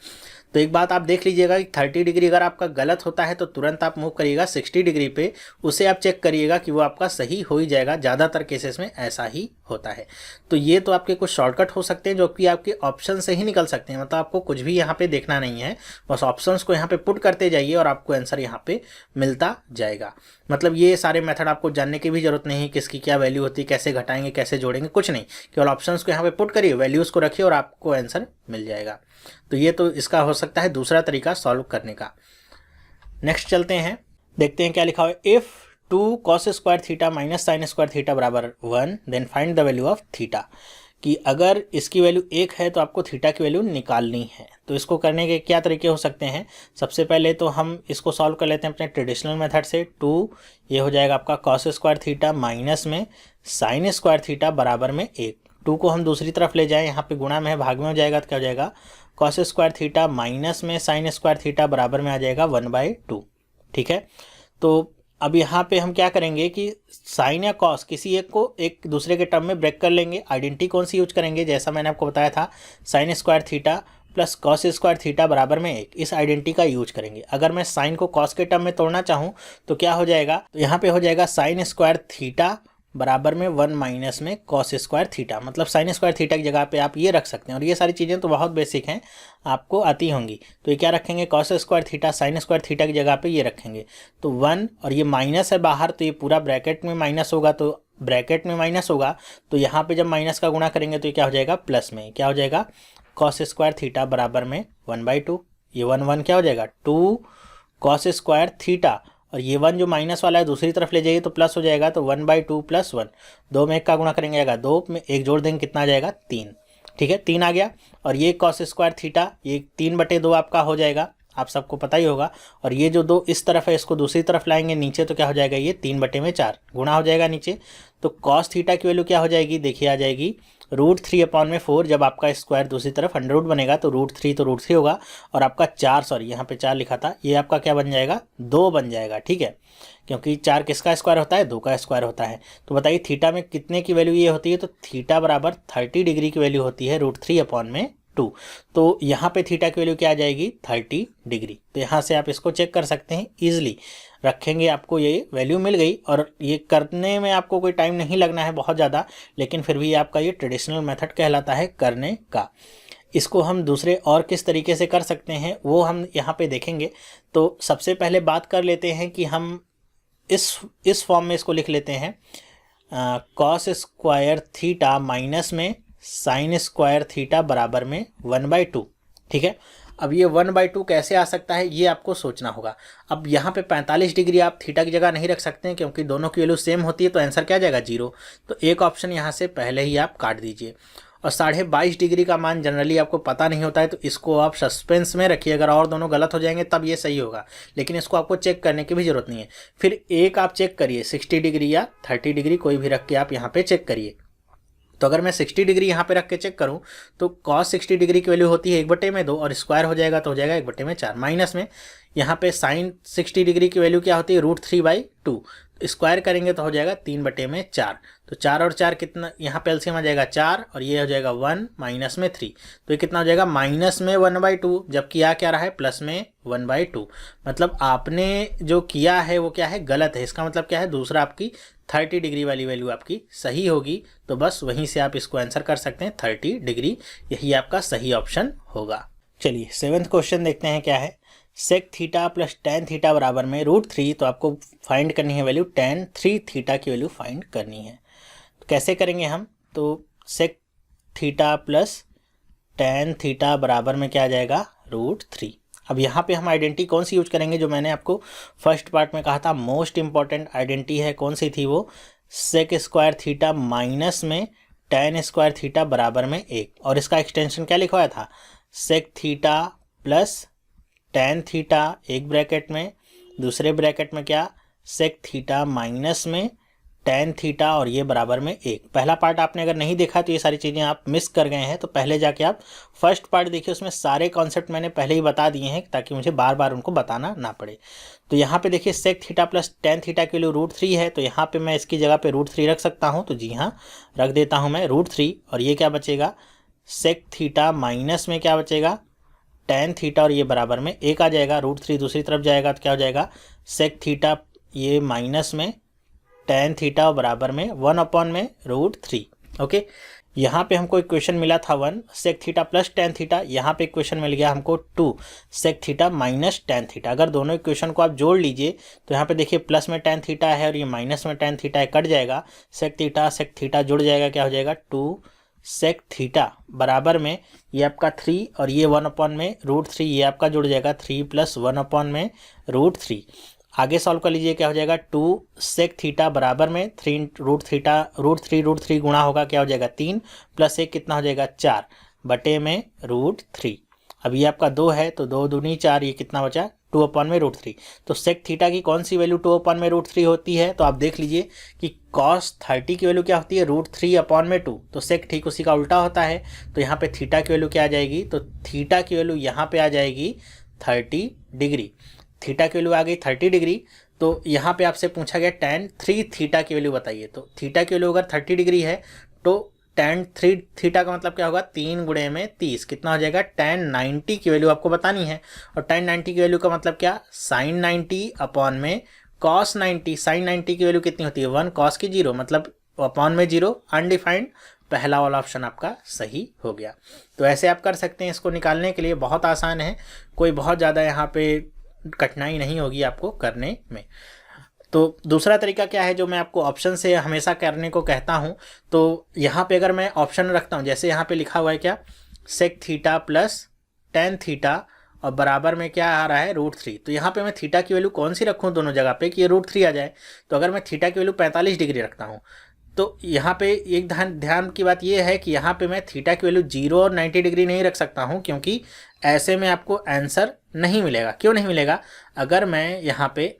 तो एक बात आप देख लीजिएगा कि 30 डिग्री अगर आपका गलत होता है तो तुरंत आप मूव करिएगा 60 डिग्री पे, उसे आप चेक करिएगा कि वो आपका सही हो ही जाएगा। ज़्यादातर केसेस में ऐसा ही होता है। तो ये तो आपके कुछ शॉर्टकट हो सकते हैं जो कि आपके ऑप्शन से ही निकल सकते हैं, मतलब आपको कुछ भी यहाँ पे देखना नहीं है, बस ऑप्शंस को यहाँ पे पुट करते जाइए और आपको आंसर यहाँ पे मिलता जाएगा। मतलब ये सारे मेथड आपको जानने की भी जरूरत नहीं है, किसकी क्या वैल्यू होती है, कैसे घटाएंगे कैसे जोड़ेंगे, कुछ नहीं, केवल ऑप्शंस को यहाँ पे पुट करिए, वैल्यूज़ को रखिए और आपको आंसर मिल जाएगा। तो ये तो इसका हो सकता है दूसरा तरीका सॉल्व करने का। नेक्स्ट चलते हैं, देखते हैं क्या लिखा हुआ है। If 2 cos square theta minus sine square theta बराबर 1 then find the value of theta, कि अगर इसकी वैल्यू 1 है तो आपको थीटा की वैल्यू निकालनी है। तो इसको करने के क्या तरीके हो सकते हैं, सबसे पहले तो हम इसको सॉल्व कर लेते हैं अपने ट्रेडिशनल मेथड से। 2 ये हो जाएगा आपका cos स्क्वायर थीटा माइनस में साइन स्क्वायर थीटा बराबर में 1। 2 को हम दूसरी तरफ ले जाएं, यहाँ पे गुणा में है भाग में हो जाएगा तो क्या हो जाएगा कॉस स्क्वायर थीटा माइनस में साइन स्क्वायर थीटा बराबर में आ जाएगा 1/2। ठीक है, तो अब यहाँ पे हम क्या करेंगे कि साइन या कॉस किसी एक को एक दूसरे के टर्म में ब्रेक कर लेंगे। आइडेंटिटी कौन सी यूज करेंगे, जैसा मैंने आपको बताया था, sign square theta plus cos square theta बराबर में 1, इस आइडेंटिटी का यूज करेंगे। अगर मैं साइन को कॉस के टर्म में तोड़ना चाहूँ तो क्या हो जाएगा, तो यहाँ पे हो जाएगा साइन स्क्वायर थीटा बराबर में 1 माइनस में कॉस स्क्वायर थीटा, मतलब साइन स्क्वायर थीटा की जगह पे आप ये रख सकते हैं। और ये सारी चीज़ें तो बहुत बेसिक हैं, आपको आती होंगी। तो ये क्या रखेंगे, cos square theta sine square theta की जगह पे ये रखेंगे। तो 1 और ये माइनस है बाहर, तो ये पूरा ब्रैकेट में माइनस होगा, तो ब्रैकेट में माइनस होगा तो यहाँ पे जब माइनस का गुणा करेंगे तो ये क्या हो जाएगा, प्लस में क्या हो जाएगा, कॉस स्क्वायर थीटा बराबर में 1/2। ये 1 क्या हो जाएगा, 2 कॉस स्क्वायर थीटा, और ये 1 जो माइनस वाला है दूसरी तरफ ले जाइए तो प्लस हो जाएगा, तो 1/2 + 1, 2 में 1 का गुणा करेंगे आएगा 2, में 1 जोड़ देंगे कितना आ जाएगा, 3। ठीक है, 3 आ गया। और ये कॉस स्क्वायर थीटा ये 3/2 आपका हो जाएगा, आप सबको पता ही होगा। और ये जो 2 इस तरफ है इसको दूसरी तरफ लाएंगे नीचे तो क्या हो जाएगा, ये 3/4 गुणा हो जाएगा नीचे। तो कॉस थीटा की वैल्यू क्या हो जाएगी, देखिए आ जाएगी √3/4। जब आपका स्क्वायर दूसरी तरफ अंडर रूट बनेगा तो √3 तो √3 होगा, और आपका 4, सॉरी यहाँ पे 4 लिखा था, ये आपका क्या बन जाएगा, 2 बन जाएगा। ठीक है, क्योंकि 4 किसका स्क्वायर होता है, 2 का स्क्वायर होता है। तो बताइए थीटा में कितने की वैल्यू ये होती है, तो थीटा बराबर 30 डिग्री की वैल्यू होती है √3/2। तो यहाँ पे थीटा की वैल्यू क्या आ जाएगी, 30 डिग्री। तो यहाँ से आप इसको चेक कर सकते हैं, ईजिली रखेंगे आपको ये वैल्यू मिल गई। और ये करने में आपको कोई टाइम नहीं लगना है बहुत ज़्यादा, लेकिन फिर भी आपका ये ट्रेडिशनल मेथड कहलाता है करने का। इसको हम दूसरे और किस तरीके से कर सकते हैं वो हम यहाँ पे देखेंगे। तो सबसे पहले बात कर लेते हैं कि हम इस फॉर्म में इसको लिख लेते हैं, कॉस स्क्वायर थीटा माइनस में साइन स्क्वायर थीटा बराबर में 1/2। ठीक है, अब ये 1/2 कैसे आ सकता है ये आपको सोचना होगा। अब यहाँ पे 45 डिग्री आप थीटा की जगह नहीं रख सकते हैं क्योंकि दोनों की वैल्यू सेम होती है, तो आंसर क्या आ जाएगा, 0। तो एक ऑप्शन यहाँ से पहले ही आप काट दीजिए। और 22.5 डिग्री का मान जनरली आपको पता नहीं होता है, तो इसको आप सस्पेंस में रखिए। अगर और दोनों गलत हो जाएंगे तब ये सही होगा, लेकिन इसको आपको चेक करने की भी जरूरत नहीं है। फिर एक आप चेक करिए 60 डिग्री या 30 डिग्री कोई भी रख के आप यहाँ पे चेक करिए। तो अगर मैं 60 डिग्री यहाँ पे रख के चेक करूँ तो cos 60 डिग्री की वैल्यू होती है 1/2, और स्क्वायर हो जाएगा तो हो जाएगा 1/4। माइनस में यहाँ पे साइन 60 डिग्री की वैल्यू क्या होती है, √3/2, स्क्वायर करेंगे तो हो जाएगा 3/4। तो 4 और 4 कितना, यहाँ पे एलसीएम आ जाएगा 4, और ये हो जाएगा 1 माइनस में 3, तो ये कितना हो जाएगा, माइनस में 1/2, जबकि आ क्या रहा है, प्लस में 1/2। मतलब आपने जो किया है वो क्या है, गलत है। इसका मतलब क्या है, दूसरा आपकी 30 डिग्री वाली वैल्यू आपकी सही होगी। तो बस वहीं से आप इसको आंसर कर सकते हैं, 30 डिग्री, यही आपका सही ऑप्शन होगा। चलिए 7th क्वेश्चन देखते हैं क्या है। Sec theta plus tan theta बराबर में √3, तो आपको फाइंड करनी है वैल्यू tan 3 थीटा की वैल्यू फाइंड करनी है। तो कैसे करेंगे हम, तो sec theta plus tan theta बराबर में क्या आ जाएगा, √3। अब यहाँ पे हम आइडेंटिटी कौन सी यूज करेंगे, जो मैंने आपको फर्स्ट पार्ट में कहा था मोस्ट इंपॉर्टेंट आइडेंटिटी है, कौन सी थी वो, सेक स्क्वायर थीटा माइनस में tan स्क्वायर थीटा बराबर में 1, और इसका एक्सटेंशन क्या लिखवाया था, sec theta plus tan theta एक ब्रैकेट में, दूसरे ब्रैकेट में क्या, सेक थीटा माइनस में tan थीटा, और ये बराबर में 1। पहला पार्ट आपने अगर नहीं देखा तो ये सारी चीज़ें आप मिस कर गए हैं, तो पहले जाके आप फर्स्ट पार्ट देखिए, उसमें सारे कॉन्सेप्ट मैंने पहले ही बता दिए हैं ताकि मुझे बार बार उनको बताना ना पड़े। तो यहाँ पे देखिए sec theta plus tan theta के लिए √3 है, तो यहाँ पे मैं इसकी जगह पे √3 रख सकता हूँ। तो जी हाँ, रख देता हूँ मैं √3, और ये क्या बचेगा, सेक थीटा माइनस में क्या बचेगा, tan थीटा, और ये बराबर में 1 आ जाएगा। √3 दूसरी तरफ जाएगा तो क्या हो जाएगा, सेक थीटा ये माइनस में tan थीटा और बराबर में 1 में √3। ओके, यहाँ पे हमको इक्वेशन मिला था 1 sec theta plus tan theta, यहाँ पे इक्वेशन मिल गया हमको 2 sec theta minus tan theta. अगर दोनों इक्वेशन को आप जोड़ लीजिए तो यहाँ पे देखिए प्लस में tan थीटा है और ये माइनस में tan थीटा है, कट जाएगा, सेक थीटा जुड़ जाएगा, क्या हो जाएगा 2 सेक थीटा बराबर में ये आपका 3, और ये 1 में √3, ये आपका जुड़ जाएगा 3 + 1 में √3। आगे सॉल्व कर लीजिए, क्या हो जाएगा 2 सेक थीटा बराबर में 3 √3 गुणा होगा, क्या हो जाएगा 3 + 1 कितना हो जाएगा 4 बटे में √3। अब ये आपका 2 है तो 2 दूनी 4, ये कितना बचा 2/√3। तो सेक थीटा की कौन सी वैल्यू 2/√3 होती है? तो आप देख लीजिए कि कॉस 30 की वैल्यू क्या होती है? √3/2। तो सेक ठीक उसी का उल्टा होता है। तो यहाँ पे थीटा की वैल्यू क्या आ जाएगी? तो थीटा की वैल्यू यहाँ पे आ जाएगी 30 डिग्री। थीटा की वैल्यू आ गई 30 डिग्री। तो यहाँ पे आपसे पूछा गया tan 3 थीटा की वैल्यू बताइए। तो थीटा की वैल्यू अगर 30 डिग्री है तो tan 3 थीटा का मतलब क्या होगा? 3 गुणे में 30 कितना हो जाएगा? tan 90 की वैल्यू आपको बतानी है। और tan 90 की वैल्यू का मतलब क्या? sin 90 अपॉन में cos 90। sin 90 की वैल्यू कितनी होती है? 1 cos की 0, मतलब अपॉन में 0, अनडिफाइंड। पहला वाला ऑप्शन आपका सही हो गया। तो ऐसे आप कर सकते हैं, इसको निकालने के लिए बहुत आसान है, कोई बहुत ज़्यादा यहाँ पे कठिनाई नहीं होगी आपको करने में। तो दूसरा तरीका क्या है जो मैं आपको ऑप्शन से हमेशा करने को कहता हूँ? तो यहाँ पे अगर मैं ऑप्शन रखता हूँ, जैसे यहाँ पे लिखा हुआ है क्या? Sec theta plus tan theta और बराबर में क्या आ रहा है? √3। तो यहाँ पे मैं थीटा की वैल्यू कौन सी रखूँ दोनों जगह पे कि ये √3 आ जाए? तो अगर मैं थीटा की वैल्यू 45 डिग्री रखता हूँ तो यहाँ पे एक ध्यान की बात ये है कि यहाँ पे मैं थीटा की वैल्यू 0 और 90 डिग्री नहीं रख सकता हूँ, क्योंकि ऐसे में आपको आंसर नहीं मिलेगा। क्यों नहीं मिलेगा? अगर मैं यहाँ पे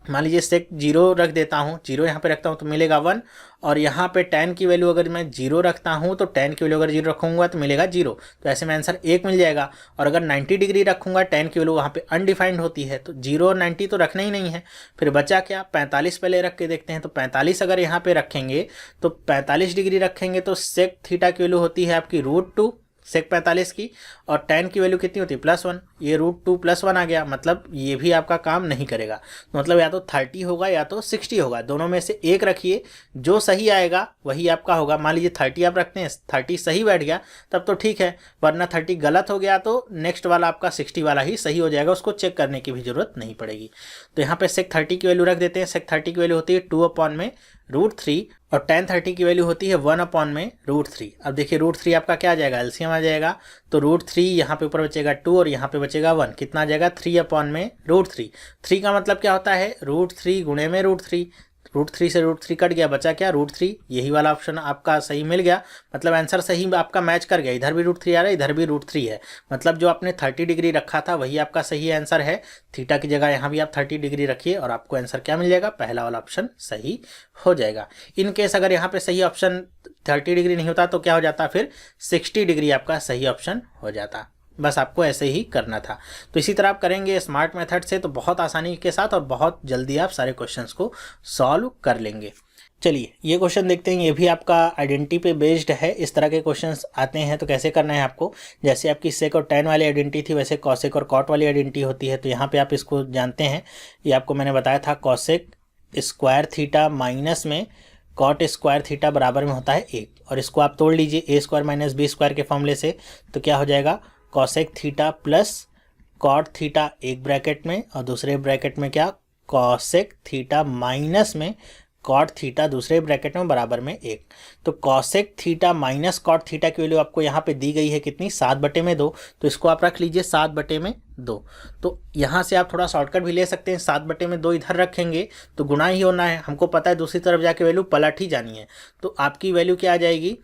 मान लीजिए सेक 0 रख देता हूँ, 0 यहाँ पे रखता हूँ तो मिलेगा 1, और यहाँ पे tan की वैल्यू अगर मैं 0 रखता हूँ तो tan की वैल्यू अगर 0 रखूँगा तो मिलेगा 0। तो ऐसे में आंसर 1 मिल जाएगा। और अगर 90 डिग्री रखूँगा, tan की वैल्यू वहाँ पे अनडिफाइंड होती है, तो 0 और 90 तो रखना ही नहीं है। फिर बचा क्या? 45 पहले रख के देखते हैं। तो 45 अगर यहाँ पे रखेंगे तो 45 डिग्री रखेंगे तो सेक थीटा की वैल्यू होती है आपकी √2 सेक 45 की, और tan की वैल्यू कितनी होती है? +1। ये √2 +1 आ गया, मतलब ये भी आपका काम नहीं करेगा। तो मतलब या तो 30 होगा या तो 60 होगा, दोनों में से एक रखिए, जो सही आएगा वही आपका होगा। मान लीजिए 30 आप रखते हैं, 30 सही बैठ गया तब तो ठीक है, वरना 30 गलत हो गया तो नेक्स्ट वाला आपका 60 वाला ही सही हो जाएगा, उसको चेक करने की भी जरूरत नहीं पड़ेगी। तो यहाँ पे सेक 30 की वैल्यू रख देते हैं। सेक 30 की वैल्यू होती है 2/√3 और tan 30 की वैल्यू होती है 1/√3। अब देखिए √3 आपका क्या आ जाएगा? एलसीएम आ जाएगा। तो √3 यहाँ पे ऊपर बचेगा 2 और यहाँ पे बचेगा 1, कितना आ जाएगा? 3/√3। 3 का मतलब क्या होता है? √3 गुणे में √3। √3 से √3 कट गया, बचा क्या? √3। यही वाला ऑप्शन आपका सही मिल गया, मतलब आंसर सही आपका मैच कर गया। इधर भी √3 आ रहा है, इधर भी √3 है, मतलब जो आपने 30 डिग्री रखा था वही आपका सही आंसर है। थीटा की जगह यहाँ भी आप 30 डिग्री रखिए और आपको आंसर क्या मिल जाएगा? पहला वाला ऑप्शन सही हो जाएगा। इन केस अगर यहाँ पे सही ऑप्शन 30 डिग्री नहीं होता तो क्या हो जाता? फिर 60 डिग्री आपका सही ऑप्शन हो जाता। बस आपको ऐसे ही करना था। तो इसी तरह आप करेंगे स्मार्ट मेथड से तो बहुत आसानी के साथ और बहुत जल्दी आप सारे क्वेश्चंस को सॉल्व कर लेंगे। चलिए ये क्वेश्चन देखते हैं, ये भी आपका आइडेंटिटी पे बेस्ड है। इस तरह के क्वेश्चंस आते हैं तो कैसे करना है आपको? जैसे आपकी सेक और tan वाली आइडेंटिटी थी, वैसे कॉसेक और कॉट वाली आइडेंटिटी होती है। तो यहाँ पे आप इसको जानते हैं, ये आपको मैंने बताया था, कॉसेक स्क्वायर थीटा माइनस में कॉट स्क्वायर थीटा बराबर में होता है 1। और इसको आप तोड़ लीजिए a² - b² के फॉर्मूले से, तो क्या हो जाएगा? Cosec theta plus cot theta एक ब्रैकेट में और दूसरे ब्रैकेट में क्या? कॉसेक थीटा माइनस में कॉट थीटा दूसरे ब्रैकेट में बराबर में 1। तो cosec theta minus cot theta की वैल्यू आपको यहाँ पे दी गई है कितनी? 7/2। तो इसको आप रख लीजिए 7/2। तो यहाँ से आप थोड़ा शॉर्टकट भी ले सकते हैं, 7/2 इधर रखेंगे तो गुणा ही होना है, हमको पता है दूसरी तरफ जाके वैल्यू पलट ही जानी है। तो आपकी वैल्यू क्या आ जाएगी?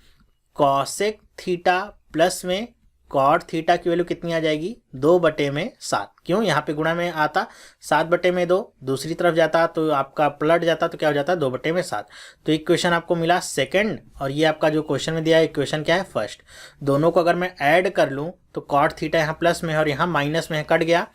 कॉसेक थीटा प्लस में कॉट थीटा की वैल्यू कितनी आ जाएगी? 2/7। क्यों? यहाँ पे गुणा में आता 7/2, दूसरी तरफ जाता तो आपका पलट जाता, तो क्या हो जाता? 2/7। तो इक्वेशन आपको मिला सेकंड, और ये आपका जो क्वेश्चन में दिया है इक्वेशन क्या है? फर्स्ट। दोनों को अगर मैं ऐड कर लूँ तो कॉट थीटा यहाँ प्लस में है और यहाँ माइनस में है, कट गया।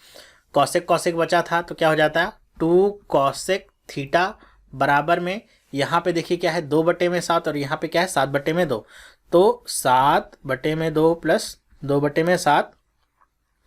कॉसेक कॉसेक बचा था तो क्या हो जाता है? 2 कॉसेक थीटा बराबर में, यहाँ पे देखिए क्या है? 2/7 और यहाँ पे क्या है? 7/2। तो 7/2 प्लस 2/7,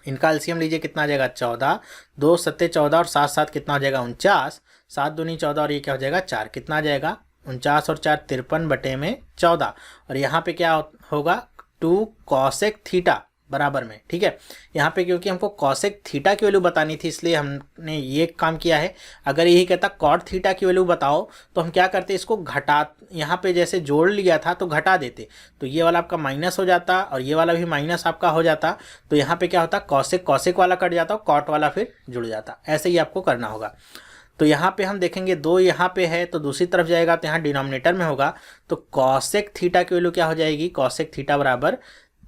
इनका एलसीएम लीजिए, कितना आ जाएगा? 14। 2 7 14 और 7 7 कितना हो जाएगा? 49। 7 दूनी 14 और ये क्या हो जाएगा? 4। कितना आ जाएगा? 49 और 4 53/14। और यहाँ पे क्या होगा? 2 कॉसेक थीटा बराबर में, ठीक है। यहाँ पे क्योंकि हमको कॉसेक थीटा की वैल्यू बतानी थी इसलिए हमने ये काम किया है। अगर यही कहता कॉट थीटा की वैल्यू बताओ तो हम क्या करते? इसको घटा, यहाँ पे जैसे जोड़ लिया था तो घटा देते, तो ये वाला आपका माइनस हो जाता और ये वाला भी माइनस आपका हो जाता। तो यहाँ पे क्या होता? कॉसेक कॉसेक वाला कट जाता और कॉट वाला फिर जुड़ जाता। ऐसे ही आपको करना होगा। तो यहाँ पे हम देखेंगे 2 यहाँ पे है तो दूसरी तरफ जाएगा तो यहाँ डिनोमिनेटर में होगा, तो कॉसेक थीटा की वैल्यू क्या हो जाएगी? कॉसेक थीटा बराबर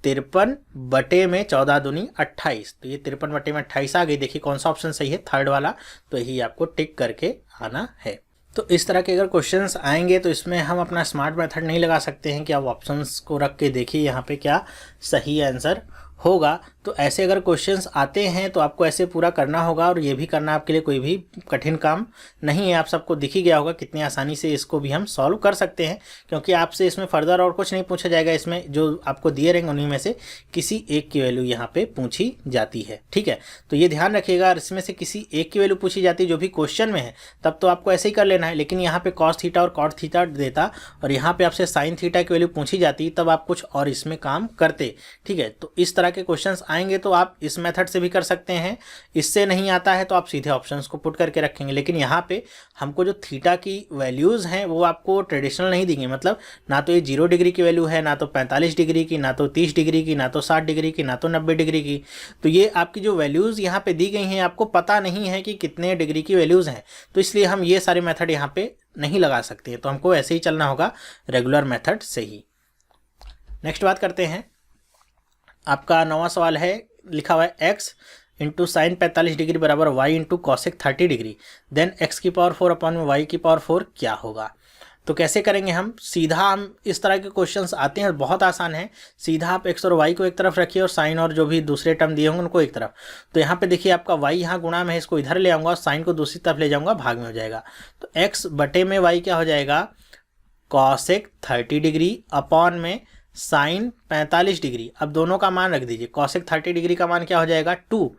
53/14×28, तो ये 53/28 आ गई। देखिए कौन सा ऑप्शन सही है, थर्ड वाला, तो यही आपको टिक करके आना है। तो इस तरह के अगर क्वेश्चंस आएंगे तो इसमें हम अपना स्मार्ट मेथड नहीं लगा सकते हैं कि आप ऑप्शंस को रख के देखिए यहाँ पे क्या सही आंसर होगा। तो ऐसे अगर क्वेश्चंस आते हैं तो आपको ऐसे पूरा करना होगा, और ये भी करना आपके लिए कोई भी कठिन काम नहीं है। आप सबको दिख ही गया होगा कितनी आसानी से इसको भी हम सॉल्व कर सकते हैं, क्योंकि आपसे इसमें फर्दर और कुछ नहीं पूछा जाएगा। इसमें जो आपको दिए रहेंगे उन्हीं में से किसी एक की वैल्यू यहाँ पे पूछी जाती है, ठीक है। तो ये ध्यान रखिएगा, इसमें से किसी एक की वैल्यू पूछी जाती है जो भी क्वेश्चन में है, तब तो आपको ऐसे ही कर लेना है। लेकिन यहाँ पे कॉस थीटा और कॉट थीटा देता और यहाँ पे आपसे साइन थीटा की वैल्यू पूछी जाती, तब आप कुछ और इसमें काम करते, ठीक है। तो इस तरह के क्वेश्चंस आएंगे तो आप इस मेथड से भी कर सकते हैं। इससे नहीं आता है तो आप सीधे ऑप्शंस को पुट करके रखेंगे। लेकिन यहाँ पे हमको जो थीटा की वैल्यूज़ हैं वो आपको ट्रेडिशनल नहीं देंगे, मतलब ना तो ये 0 डिग्री की वैल्यू है, ना तो 45 डिग्री की, ना तो 30 डिग्री की, ना तो 60 डिग्री की, ना तो 90 डिग्री की। तो ये आपकी जो वैल्यूज़ यहाँ पे दी गई हैं आपको पता नहीं है कि कितने डिग्री की वैल्यूज़ हैं, तो इसलिए हम ये सारे मेथड यहाँ पे नहीं लगा सकते। तो हमको ऐसे ही चलना होगा रेगुलर मेथड से ही। नेक्स्ट बात करते हैं, आपका 9वां सवाल है, लिखा हुआ है x इंटू साइन 45 डिग्री बराबर y into cosec 30 degree, then x की पावर 4 अपॉन में y की पावर 4 क्या होगा। तो कैसे करेंगे हम, सीधा हम इस तरह के क्वेश्चंस आते हैं, बहुत आसान है। सीधा आप x और y को एक तरफ रखिए और साइन और जो भी दूसरे टर्म दिए होंगे उनको एक तरफ। तो यहाँ पे देखिए आपका y यहाँ गुणा में है, इसको इधर ले आऊँगा और साइन को दूसरी तरफ ले जाऊँगा, भाग में हो जाएगा। तो x बटे में y क्या हो जाएगा, कॉसेक 30 डिग्री अपॉन में साइन 45 डिग्री। अब दोनों का मान रख दीजिए, कॉसेक 30 डिग्री का मान क्या हो जाएगा 2,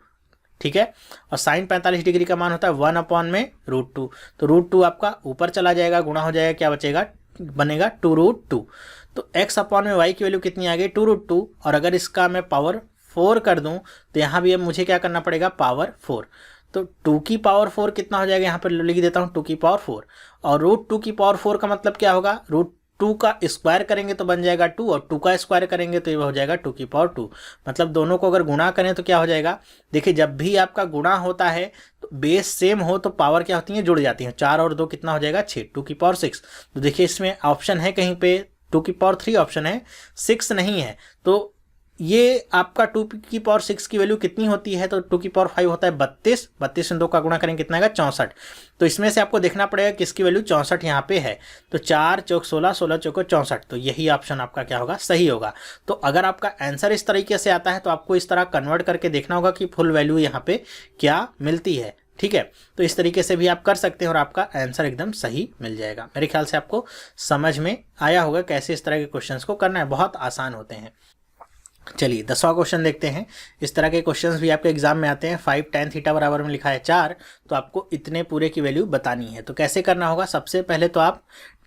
ठीक है, और साइन 45 डिग्री का मान होता है 1 अपॉन में √2। तो √2 आपका ऊपर चला जाएगा, गुणा हो जाएगा, क्या बचेगा, बनेगा 2√2। तो x अपॉन में y की वैल्यू कितनी आ गई 2√2, और अगर इसका मैं पावर 4 कर दूं तो यहाँ भी अब मुझे क्या करना पड़ेगा, पावर 4। तो 2 की पावर 4 कितना हो जाएगा, यहाँ पर लिख देता हूँ 2 की पावर 4, और √2 की पावर 4 का मतलब क्या होगा, √2 का स्क्वायर करेंगे तो बन जाएगा 2, और 2 का स्क्वायर करेंगे तो ये हो जाएगा 2 की पावर 2। मतलब दोनों को अगर गुणा करें तो क्या हो जाएगा, देखिए जब भी आपका गुणा होता है तो बेस सेम हो तो पावर क्या होती है, जुड़ जाती हैं। 4 और 2 कितना हो जाएगा 6, 2 की पावर 6। तो देखिए इसमें ऑप्शन है कहीं पे 2 की पावर 3 ऑप्शन है, 6 नहीं है। तो ये आपका 2 की पावर 6 की वैल्यू कितनी होती है, तो 2 की पावर 5 होता है 32, 32 में 2 का गुणा करेंगे कितना आएगा 64। तो इसमें से आपको देखना पड़ेगा किसकी वैल्यू 64 यहाँ पे है। तो 4 चौक 16, 16 चौक 64, तो यही ऑप्शन आपका क्या होगा, सही होगा। तो अगर आपका आंसर इस तरीके से आता है तो आपको इस तरह कन्वर्ट करके देखना होगा कि फुल वैल्यू यहाँ पे क्या मिलती है, ठीक है। तो इस तरीके से भी आप कर सकते हैं और आपका आंसर एकदम सही मिल जाएगा। मेरे ख्याल से आपको समझ में आया होगा कैसे इस तरह के क्वेश्चंस को करना है, बहुत आसान होते हैं। चलिए 10वां क्वेश्चन देखते हैं। इस तरह के क्वेश्चंस भी आपके एग्जाम में आते हैं। 5 tan थीटा बराबर में लिखा है 4, तो आपको इतने पूरे की वैल्यू बतानी है। तो कैसे करना होगा, सबसे पहले तो आप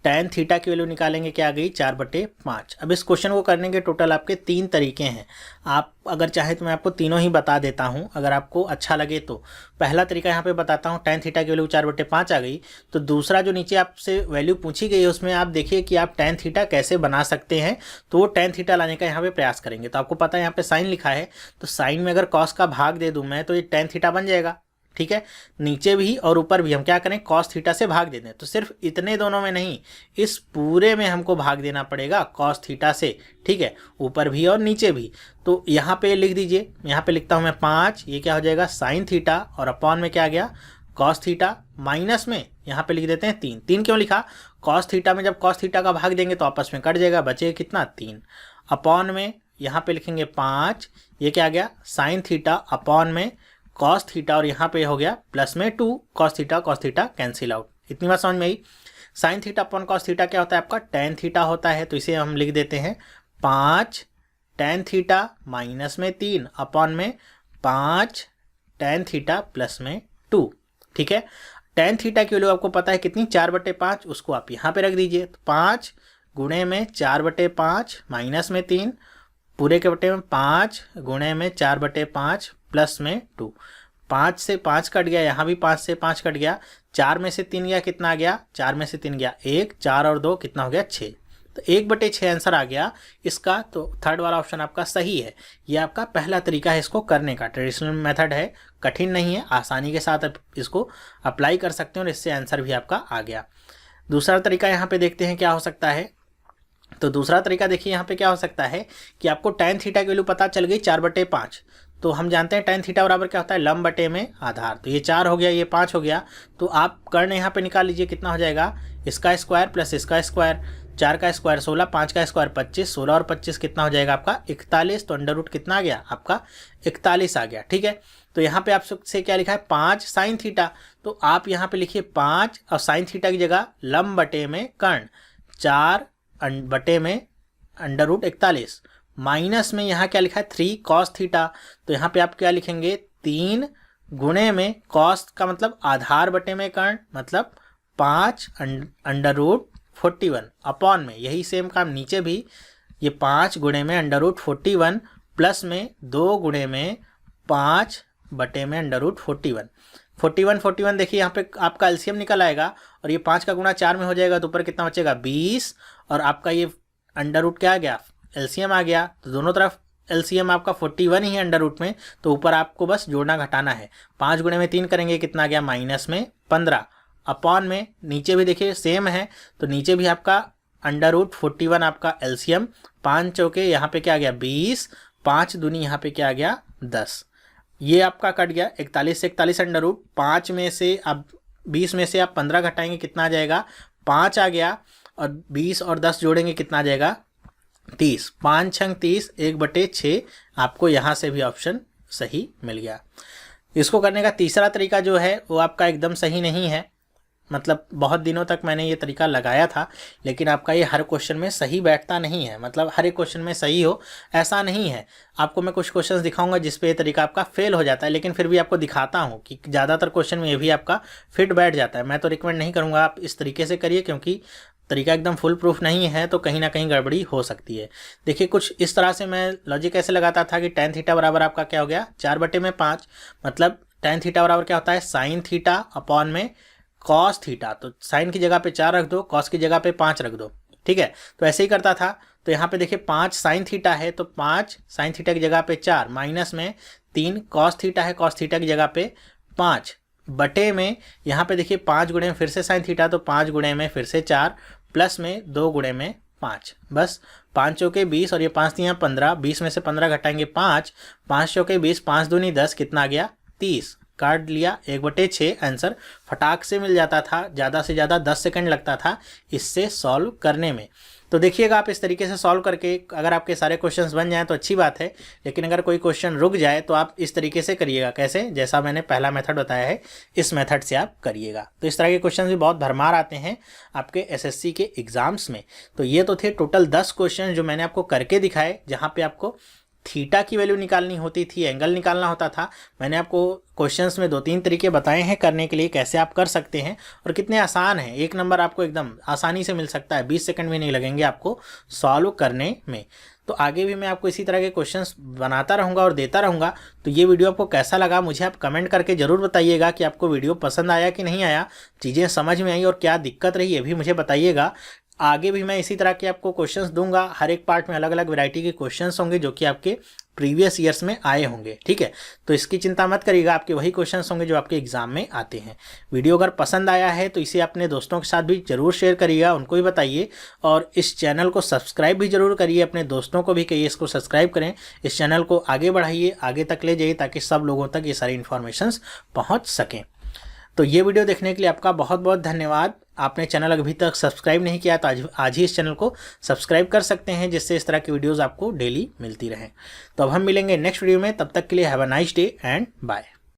tan थीटा की वैल्यू निकालेंगे, क्या आ गई 4/5। अब इस क्वेश्चन को करने के टोटल आपके 3 तरीके हैं। आप अगर चाहे तो मैं आपको तीनों ही बता देता हूं, अगर आपको अच्छा लगे तो। पहला तरीका यहाँ पे बताता हूँ, tan थीटा की वैल्यू 4/5 आ गई, तो दूसरा जो नीचे आपसे वैल्यू पूछी गई है उसमें आप देखिए कि आप tan थीटा कैसे बना सकते हैं। तो वो tan थीटा लाने का यहाँ पे प्रयास करेंगे। तो आपको पता है यहाँ पे साइन लिखा है, तो साइन में अगर कॉस का भाग दे दूँ मैं तो ये tan थीटा बन जाएगा, ठीक है। नीचे भी और ऊपर भी हम क्या करें, कॉस थीटा से भाग दे दें। तो सिर्फ इतने दोनों में नहीं, इस पूरे में हमको भाग देना पड़ेगा कॉस थीटा से, ठीक है, ऊपर भी और नीचे भी। तो यहाँ पे लिख दीजिए, यहाँ पे लिखता हूँ मैं 5, ये क्या हो जाएगा साइन थीटा, और अपॉन में क्या आ गया कॉस थीटा, माइनस में यहाँ पे लिख देते हैं 3। 3 क्यों लिखा, कॉस थीटा में जब कॉस थीटा का भाग देंगे तो आपस में कट जाएगा, बचेगा कितना 3। अपॉन में यहाँ पे लिखेंगे 5, ये क्या आ गया साइन थीटा, अपॉन में कॉस थीटा, और यहाँ पे हो गया प्लस में 2, कॉस थीटा कैंसिल आउट। इतनी बात समझ में आई। Sine theta upon cos theta क्या होता है आपका tan थीटा होता है, तो इसे हम लिख देते हैं 5 tan थीटा माइनस में 3 अपॉन में 5 tan थीटा प्लस में 2, ठीक है। tan थीटा की वैल्यू आपको पता है कितनी 4/5, उसको आप यहाँ पे रख दीजिए। तो 5 गुणे में 4/5 माइनस में 3, पूरे के बटे में 5 गुणे में 4/5 प्लस में 2। 5 से 5 कट गया, यहाँ भी 5 से 5 कट गया, 4 में से 3 गया, कितना आ गया 4 में से 3 गया 1, 4 और 2 कितना हो गया 6। तो 1/6 आंसर आ गया इसका। तो थर्ड वाला ऑप्शन आपका सही है। ये आपका पहला तरीका है इसको करने का, ट्रेडिशनल मेथड है, कठिन नहीं है, आसानी के साथ आप इसको अप्लाई कर सकते हो और इससे आंसर भी आपका आ गया। दूसरा तरीका यहाँ पे देखते हैं क्या हो सकता है। तो दूसरा तरीका देखिए यहाँ पे क्या हो सकता है कि आपको tan थीटा की वैल्यू पता चल गई 4/5, तो हम जानते हैं tan थीटा बराबर क्या होता है लंब बटे में आधार, तो ये 4 हो गया, ये 5 हो गया, तो आप कर्ण यहाँ पे निकाल लीजिए, कितना हो जाएगा इसका स्क्वायर प्लस इसका स्क्वायर, 4 का स्क्वायर 16, 5 का स्क्वायर 25, 16 और 25 कितना हो जाएगा आपका 41, तो अंडर रूट कितना आ गया आपका 41 आ गया। ठीक है, तो यहाँ पे आपसे क्या लिखा है 5 साइन थीटा, तो आप यहाँ पे लिखिए 5 और साइन थीटा की जगह लंब बटे में कर्ण 4 बटे में अंडर रूट 41, माइनस में यहाँ क्या लिखा है 3 कॉस थीटा, तो यहाँ पे आप क्या लिखेंगे 3 गुणे में कॉस का मतलब आधार बटे में कर्ण, मतलब 5 अंडर रूट 41 अपॉन में, यही सेम काम नीचे भी, ये 5 गुणे में अंडर रूट 41 प्लस में 2 गुणे में 5 बटे में अंडर रूट 41 देखिए यहाँ पे आपका एलसीएम निकल आएगा, और ये 5 का गुणा 4 में हो जाएगा, तो ऊपर कितना बचेगा 20, और आपका ये अंडर रूट क्या आ गया एलसीएम आ गया, तो दोनों तरफ एलसीएम आपका 41 ही है अंडर रूट में, तो ऊपर आपको बस जोड़ना घटाना है, 5 गुणे में 3 करेंगे कितना आ गया माइनस में 15, अपॉन में नीचे भी देखिए सेम है, तो नीचे भी आपका अंडर रूट 41 आपका एलसीएम, 5 चौके यहाँ पे क्या आ गया 20, 5 दूनी यहाँ पे क्या आ गया 10, ये आपका कट गया 41 से 41 अंडर रूट, 5 में से आप 20 में से आप 15 घटाएंगे कितना आ जाएगा 5 आ गया, और 20 और 10 जोड़ेंगे कितना आ जाएगा 30, 5 छंग 30, 1/6 आपको यहाँ से भी ऑप्शन सही मिल गया। इसको करने का तीसरा तरीका जो है वो आपका एकदम सही नहीं है, मतलब बहुत दिनों तक मैंने ये तरीका लगाया था, लेकिन आपका ये हर क्वेश्चन में सही बैठता नहीं है, मतलब हर एक क्वेश्चन में सही हो ऐसा नहीं है। आपको मैं कुछ क्वेश्चंस दिखाऊंगा जिस पे ये तरीका आपका फेल हो जाता है, लेकिन फिर भी आपको दिखाता हूँ कि ज़्यादातर क्वेश्चन में ये भी आपका फिट बैठ जाता है। मैं तो रिकमेंड नहीं करूँगा आप इस तरीके से करिए, क्योंकि तरीका एकदम फुल प्रूफ नहीं है, तो कहीं ना कहीं गड़बड़ी हो सकती है। देखिए कुछ इस तरह से मैं लॉजिक ऐसे लगाता था कि tan थीटा बराबर आपका क्या हो गया 4/5, मतलब tan थीटा बराबर क्या होता है साइन थीटा अपॉन में कॉस थीटा, तो साइन की जगह पे 4 रख दो, कॉस की जगह पे 5 रख दो। ठीक है, तो ऐसे ही करता था, तो यहाँ पे देखिए 5 साइन थीटा है, तो 5 साइन थीटा की जगह पे 4, माइनस में 3 कॉस थीटा है, कॉस थीटा की जगह पे 5, बटे में यहाँ पे देखिए 5 गुणे में फिर से साइन थीटा, तो 5 गुणे में फिर से 4, प्लस में 2 गुणे में 5, बस 5 चौके 20 और ये 5 यहाँ 15, 20 में से 15 घटाएंगे 5, 5 चौके 20, 5 दूनी 10, कितना आ गया 30, काट लिया 1/6, आंसर फटाक से मिल जाता था, ज़्यादा से ज़्यादा 10 सेकंड लगता था इससे सॉल्व करने में। तो देखिएगा आप इस तरीके से सॉल्व करके अगर आपके सारे क्वेश्चंस बन जाएं तो अच्छी बात है, लेकिन अगर कोई क्वेश्चन रुक जाए तो आप इस तरीके से करिएगा, कैसे, जैसा मैंने पहला मेथड बताया है इस मेथड से आप करिएगा। तो इस तरह के क्वेश्चन भी बहुत भरमार आते हैं आपके एसएससी के एग्जाम्स में। तो ये तो थे टोटल 10 क्वेश्चन जो मैंने आपको करके दिखाए, जहाँ पे आपको थीटा की वैल्यू निकालनी होती थी, एंगल निकालना होता था। मैंने आपको क्वेश्चंस में 2-3 तरीके बताए हैं करने के लिए, कैसे आप कर सकते हैं और कितने आसान हैं। 1 नंबर आपको एकदम आसानी से मिल सकता है, 20 सेकंड भी नहीं लगेंगे आपको सॉल्व करने में। तो आगे भी मैं आपको इसी तरह के क्वेश्चंस बनाता रहूँगा और देता रहूँगा। तो ये वीडियो आपको कैसा लगा मुझे आप कमेंट करके ज़रूर बताइएगा कि आपको वीडियो पसंद आया कि नहीं आया, चीज़ें समझ में आई और क्या दिक्कत रही ये भी मुझे बताइएगा। आगे भी मैं इसी तरह के आपको क्वेश्चंस दूंगा, हर एक पार्ट में अलग अलग वैरायटी के क्वेश्चंस होंगे जो कि आपके प्रीवियस ईयर्स में आए होंगे। ठीक है, तो इसकी चिंता मत करिएगा, आपके वही क्वेश्चंस होंगे जो आपके एग्जाम में आते हैं। वीडियो अगर पसंद आया है तो इसे अपने दोस्तों के साथ भी जरूर शेयर करिएगा, उनको भी बताइए, और इस चैनल को सब्सक्राइब भी जरूर करिए, अपने दोस्तों को भी कहिए इसको सब्सक्राइब करें। इस चैनल को आगे बढ़ाइए, आगे तक ले जाइए, ताकि सब लोगों तक ये सारी इन्फॉर्मेशंस पहुँच सकें। तो ये वीडियो देखने के लिए आपका बहुत बहुत धन्यवाद। आपने चैनल अभी तक सब्सक्राइब नहीं किया तो आज ही इस चैनल को सब्सक्राइब कर सकते हैं, जिससे इस तरह की वीडियोस आपको डेली मिलती रहें। तो अब हम मिलेंगे नेक्स्ट वीडियो में, तब तक के लिए have a nice day and bye.